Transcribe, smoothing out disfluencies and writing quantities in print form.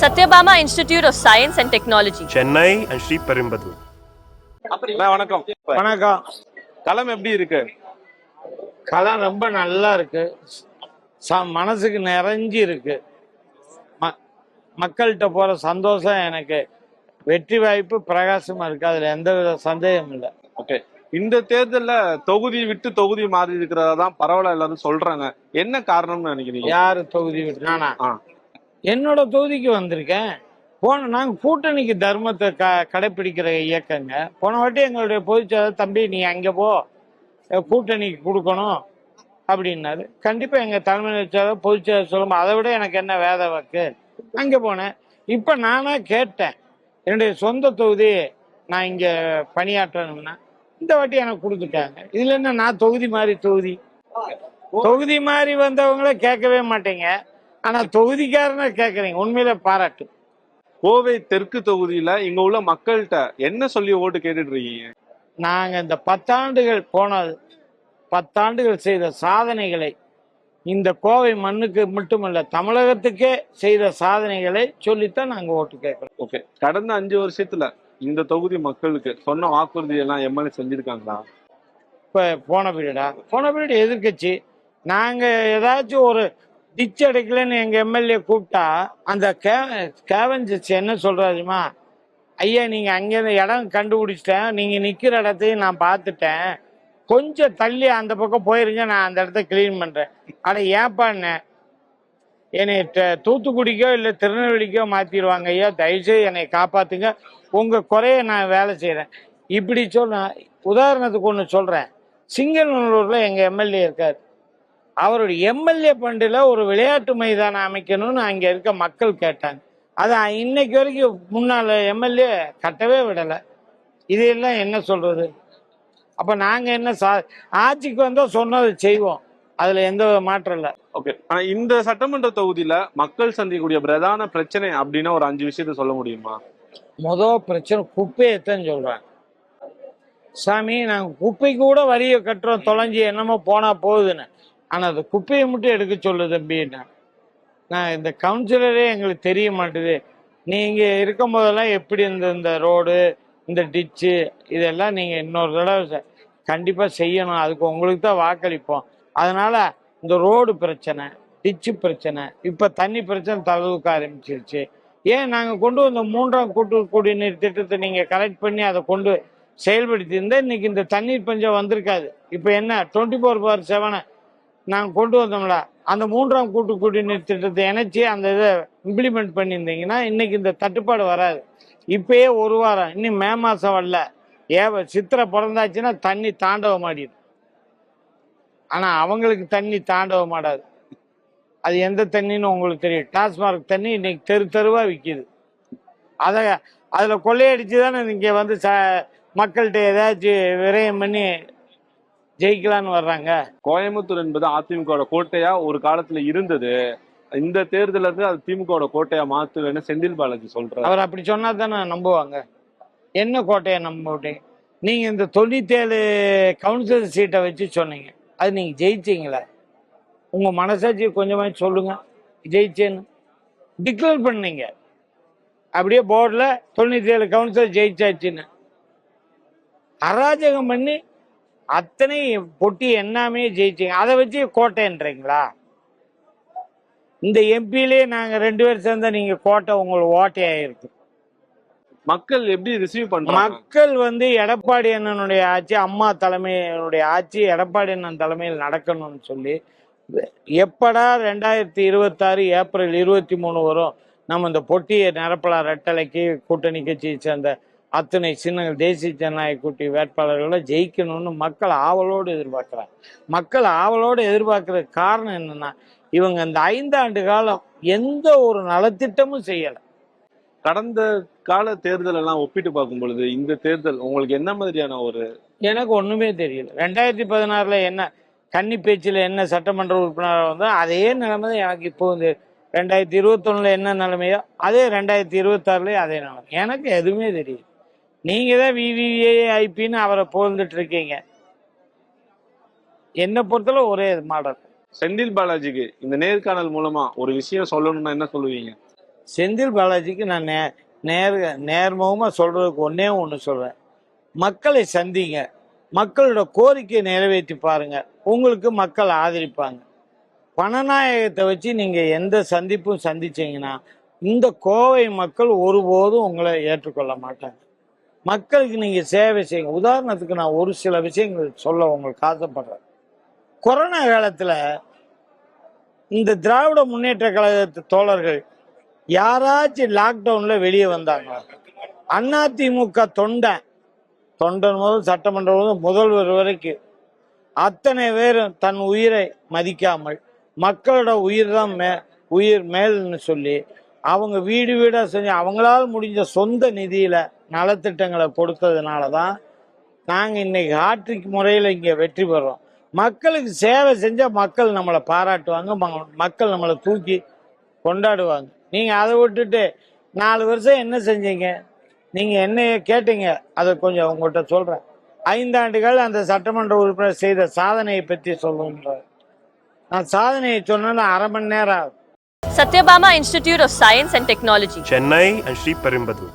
Satyabama Institute of Science and Technology, Chennai and Sri Perumbadur. வணக்கம். வணக்கம். களம் எப்படி இருக்கு? களம் ரொம்ப நல்லா இருக்கு. மனசுக்கு நிறைஞ்சி இருக்கு. மக்கள்கிட்ட போற சந்தோஷம் எனக்கு வெற்றி வாய்ப்பு பிரகாசமா இருக்கு. அதுல எந்த வித சந்தேகமும் இல்லை. ஓகே, இந்த தேர்தல்ல தொகுதி விட்டு தொகுதி மாறி இருக்கிறதா தான் பரவாயில்ல எல்லாரும் சொல்றாங்க. என்ன காரணம்னு நினைக்கிறீங்க? யாரு தொகுதி விட்டு? நானா என்னோட தொகுதிக்கு வந்திருக்கேன். நாங்க கூட்டணிக்கு தர்மத்தை கடைப்பிடிக்கிற இயக்கங்க. போன வாட்டி எங்களுடைய பொதுச்செயலாளர் தம்பி நீ அங்க போ, கூட்டணிக்கு கொடுக்கணும் அப்படின்னாரு. கண்டிப்பா எங்க தலைமை செயலாளர் பொதுச்செயலாளர் சொல்லும் அதை விட எனக்கு என்ன வேத வாக்கு, அங்க போனேன். இப்ப நானா கேட்டேன் என்னுடைய சொந்த தொகுதி நான் இங்க பணியாற்றணும்னா இந்த வாட்டி எனக்கு கொடுத்துட்டாங்க. இதுல என்ன நான் தொகுதி மாறி வந்தவங்கள கேட்கவே மாட்டேங்க. ஆனா தொகுதிக்காரனை கேட்கறீங்க, உண்மையில பாராட்டு. கோவை தெற்கு தொகுதியில இங்க உள்ள மக்கள்கிட்ட என்ன சொல்லி ஓட்டு கேட்டுட்டு இருக்கீங்க? நாங்க இந்த 10 ஆண்டுகள் செய்த சாதனைகளை, இந்த கோவை மண்ணுக்கு மட்டுமல்ல தமிழகத்துக்கே செய்த சாதனைகளை சொல்லித்தான் நாங்க ஓட்டு கேட்கிறோம். ஓகே, கடந்த 5 வருஷத்துல இந்த தொகுதி மக்களுக்கு சொன்ன வாக்குறுதி எல்லாம் எம்எல்ஏ செஞ்சிருக்காங்களா? இப்ப போன பீரியட் எதிர்கட்சி நாங்க ஏதாச்சும் ஒரு டிச் அடைக்கலன்னு எங்க எம்எல்ஏ கூப்பிட்டா அந்த கேவன்ஜஸ் என்ன சொல்றாருமா, ஐயா நீங்க அங்க இடம் கண்டுபிடிச்சிட்டேன், நீங்க நிக்கிற இடத்தையும் நான் பார்த்துட்டேன், கொஞ்சம் தள்ளி அந்த பக்கம் போயிருங்க, நான் அந்த இடத்த கிளீன் பண்றேன். ஆனா ஏன்பா என்னை தூத்துக்குடிக்கோ இல்லை திருநெல்வேலிக்கோ மாத்திடுவாங்க ஐயா, தயவுசெய்து என்னை காப்பாத்துங்க, உங்க குறைய நான் வேலை செய்யறேன். இப்படி உதாரணத்துக்கு ஒன்று சொல்றேன். சிங்கநல்லூர்ல எங்க எம்எல்ஏ இருக்காரு. அவருடைய எம்எல்ஏ ஃபண்டில் ஒரு விளையாட்டு மைதானம் அமைக்கணும்னு அங்க இருக்க மக்கள் கேட்டாங்க. அதை இன்னைக்கு வரைக்கும் முன்னாள் எம்எல்ஏ கட்டவே விடலை. இதையெல்லாம் என்ன சொல்றது? அப்ப நாங்க என்ன ஆட்சிக்கு வந்தா சொன்னதை செய்வோம், அதுல எந்த மாற்றம் இல்லை. ஓகே, ஆனா இந்த சட்டமன்ற தொகுதியில மக்கள் சந்திக்கக்கூடிய பிரதான பிரச்சனை அப்படின்னா ஒரு 5 விஷயத்த சொல்ல முடியுமா? முதல் பிரச்சனை குப்பையத்தான் சொல்றாங்க. சாமி நாங்க குப்பை கூட வரிய கட்டுறோம், தொலைஞ்சி என்னமோ போனா போகுதுன்னு. ஆனா அந்த குப்பையை மட்டும் எடுக்க சொல்லுது தம்பின்னா. நான் இந்த கவுன்சிலரே எங்களுக்கு தெரிய மாட்டுது. நீங்க இருக்கும் போதெல்லாம் எப்படி இந்த ரோடு, இந்த டிச்சு இதெல்லாம் நீங்க இன்னொரு தடவை கண்டிப்பா செய்யணும், அதுக்கு உங்களுக்கு தான் வாக்களிப்போம். அதனால இந்த ரோடு பிரச்சனை, டிச்சு பிரச்சனை, இப்ப தண்ணி பிரச்சனை தளவுக்க ஆரம்பிச்சிருச்சு. ஏன் நாங்க கொண்டு வந்த 3ஆம் கூட்டு குடிநீர் திட்டத்தை நீங்க கலெக்ட் பண்ணி அதை கொண்டு செயல்படுத்தி இருந்தா இன்னைக்கு இந்த தண்ணீர் பஞ்சம் வந்திருக்காது. இப்ப என்ன 24/7 நாங்கள் கொண்டு வந்தோம்ல, அந்த 3ஆம் கூட்டு குடிநீர் திட்டத்தை இணைச்சி அந்த இதை இம்ப்ளிமெண்ட் பண்ணியிருந்தீங்கன்னா இன்னைக்கு இந்த தட்டுப்பாடு வராது. இப்பயே 1 வாரம், இன்னும் மே மாசம் வரல, சித்திரை பிறந்தாச்சுன்னா தண்ணி தாண்டவம் ஆடிடும். ஆனா அவங்களுக்கு தண்ணி தாண்டவம் ஆடாது. அது எந்த தண்ணின்னு உங்களுக்கு தெரியும். டாஸ்மார்க் தண்ணி இன்னைக்கு தெருவா விற்கிது. அதுல கொள்ளையடிச்சு தானே இங்க வந்து மக்கள்கிட்ட ஏதாச்சும் விரயம் பண்ணி ஜெயிக்கலான்னு வர்றாங்க. கோயம்புத்தூர் என்பது அதிமுக கோட்டையா ஒரு காலத்துல இருந்தது. இந்த தேர்தல இருந்து அது திமுக கோட்டையா மாத்துவேன்னு செந்தில் பாலாஜி சொல்றாரு. அவர் அப்படி சொன்னா தானே நம்புவாங்க. என்ன கோட்டையை நம்பிட்டீங்க? நீங்க இந்த 97 கவுன்சிலர் சீட்டை வச்சு சொன்னீங்க, அது நீங்க ஜெயிச்சீங்களா? உங்க மனசாட்சி கொஞ்சமா சொல்லுங்க, ஜெயிச்சேன்னு டிக்ளேர் பண்ணீங்க. அப்படியே போர்டுல 97 கவுன்சிலர் ஜெயிச்சாச்சுன்னு அராஜகம் பண்ணி அத்தனை பொட்டி என்னாமே ஜெயிச்சிங்க. அதை வச்சு கோட்டைன்றீங்களா? இந்த எம்பியிலே நாங்க 2 பேர் சேர்ந்தா நீங்க கோட்டை உங்களுக்கு ஓட்டையாயிருக்கு. மக்கள் எப்படி ரிசீவ் பண்றாங்க? மக்கள் எடப்பாடி அண்ணனுடைய ஆட்சி, அம்மா தலைமையினுடைய ஆட்சி எடப்பாடி அண்ணன் தலைமையில் நடக்கணும்னு சொல்லி எப்படா 2026 ஏப்ரல் 23 வரும், நம்ம இந்த பொட்டியை நிரப்பலாம், ரெட்டலைக்கு கூட்டணி கட்சியை சேர்ந்த அத்தனை சின்னங்கள் தேசிய ஜனநாயக கூட்டணி வேட்பாளர்களை ஜெயிக்கணும்னு மக்கள் ஆவலோடு எதிர்பார்க்கிறாங்க. மக்கள் ஆவலோடு எதிர்பார்க்கறதுக்கு காரணம் என்னன்னா, இவங்க இந்த 5 ஆண்டு காலம் எந்த ஒரு நலத்திட்டமும் செய்யலை. கடந்த கால தேர்தல் எல்லாம் ஒப்பிட்டு பார்க்கும் பொழுது இந்த தேர்தல் உங்களுக்கு என்ன மாதிரியான ஒரு? எனக்கு ஒண்ணுமே தெரியல. 2016 என்ன கன்னி பேச்சில் என்ன சட்டமன்ற உறுப்பினராக வந்தோ அதே நிலைமை தான் எனக்கு இப்போ 2021 என்ன நிலைமையோ அதே 2026 அதே நிலைமை. எனக்கு எதுவுமே தெரியல. நீங்க தான் விவிஐபின்னு அவரை புகழ்ந்துட்டு இருக்கீங்க. என்னை பொறுத்தல ஒரே மாடல். செந்தில் பாலாஜிக்கு இந்த நேர்காணல் மூலமா ஒரு விஷயம் சொல்லணும்னா என்ன சொல்லுவீங்க? செந்தில் பாலாஜிக்கு நான் நேர்முகமாக சொல்கிறதுக்கு ஒன்று சொல்கிறேன். மக்களை சந்திங்க, மக்களோட கோரிக்கையை நிறைவேற்றி பாருங்க, உங்களுக்கு மக்கள் ஆதரிப்பாங்க. பணநாயகத்தை வச்சு நீங்கள் எந்த சந்திப்பும் சந்திச்சீங்கன்னா இந்த கோவை மக்கள் ஒருபோதும் உங்களை ஏற்றுக்கொள்ள மாட்டாங்க. மக்களுக்கு நீங்கள் சேவை செய்யுங்க. உதாரணத்துக்கு நான் ஒரு சில விஷயங்கள் சொல்ல உங்களுக்கு ஆசைப்படுறேன். கொரோனா காலத்தில் இந்த திராவிட முன்னேற்ற கழகத்து தோழர்கள் யாராச்சும் லாக்டவுனில் வெளியே வந்தாங்களா? அதிமுக தொண்டன் முதல் சட்டமன்ற முதல்வர் வரைக்கும் அத்தனை பேரும் தன் உயிரை மதிக்காமல் மக்களோட உயிர் தான் உயிர் மேல்னு சொல்லி அவங்க வீடு வீடாக செஞ்சு அவங்களால முடிஞ்ச சொந்த நிதியில் நலத்திட்டங்களை கொடுத்ததுனால தான் நாங்கள் இன்னைக்கு ஹாட்ரிக் முறையில் இங்கே வெற்றி பெறோம். மக்களுக்கு சேவை செஞ்சால் மக்கள் நம்மளை பாராட்டுவாங்க, மக்கள் நம்மளை தூக்கி கொண்டாடுவாங்க. நீங்கள் அதை விட்டுட்டு 4 வருஷம் என்ன செஞ்சீங்க, நீங்கள் என்னைய கேட்டீங்க, அதை கொஞ்சம் உங்கள்கிட்ட சொல்கிறேன். 5 ஆண்டுகள் அந்த சட்டமன்ற உறுப்பினர் செய்த சாதனையை பற்றி சொல்லுன்றார். நான் சாதனையை சொன்னா 1/2 மணி நேரம் ஆகும். Satyabama Institute of Science and Technology. Chennai and Sri Perumbadur.